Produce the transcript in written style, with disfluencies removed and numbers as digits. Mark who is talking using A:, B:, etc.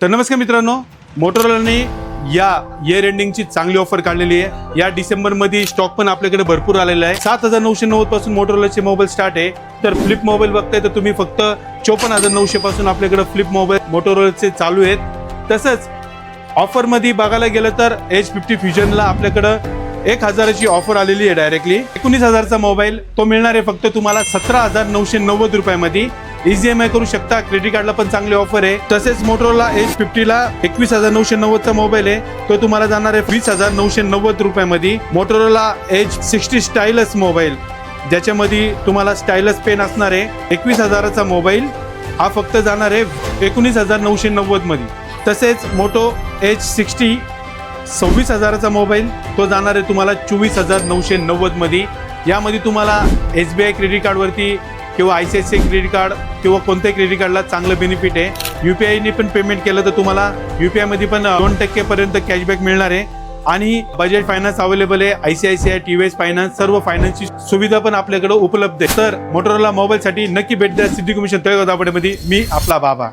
A: तर नमस्कार मित्रांनो, मोटोरोलाने या इयर एंडिंगची चांगली ऑफर काढलेली आहे। या डिसेंबरमध्ये स्टॉक पण आपल्याकडे भरपूर आलेला आहे। 7990 पासून मोटोरोलाचे मोबाईल स्टार्ट आहे। तर फ्लिप मोबाईल बघताय तर तुम्ही फक्त 54,900 पासून आपल्याकडे फ्लिप मोबाईल मोटोरोलाचे चालू आहेत। तसंच ऑफर मध्ये बघायला गेलं तर H50 फ्युजनला आपल्याकडे 1000ची ऑफर आलेली आहे। डायरेक्टली 19,000चा मोबाईल तो मिळणार आहे फक्त तुम्हाला 17,990 रुपयामध्ये। इझी EMI करू शकता, क्रेडिट कार्डला पण चांगली ऑफर आहे। तसेच मोटोरोला H50 ला 21,990 चा मोबाईल आहे, तो तुम्हाला जाणार आहे 20,990 रुपयामध्ये। मोटोरोला H60 स्टाईलस मोबाईल ज्याच्यामध्ये तुम्हाला स्टाईलस पेन असणार आहे, 21,000चा मोबाईल हा फक्त जाणार आहे 19,990 मध्ये। तसेच मोटो H60 26,000चा मोबाईल तो जाणार आहे तुम्हाला 24,990 मध्ये। यामध्ये तुम्हाला SBI क्रेडिट कार्डवरती किंवा ICICI क्रेडिट कार्ड किंवा कोणत्याही क्रेडिट कार्डला चांगलं बेनिफिट आहे। UPI ने पण पेमेंट केलं तर तुम्हाला UPI मध्ये पण 2% पर्यंत कॅशबॅक मिळणार आहे। आणि बजेट फायनान्स अवेलेबल आहे, ICICI TVS फायनान्स सर्व फायनान्सची सुविधा पण आपल्याकडे उपलब्ध आहे। तर मोटोरोला मोबाईलसाठी नक्की भेट द्या सिद्धी कमिशन तळेगाव दाभाडेमध्ये। मी आपला बाबा।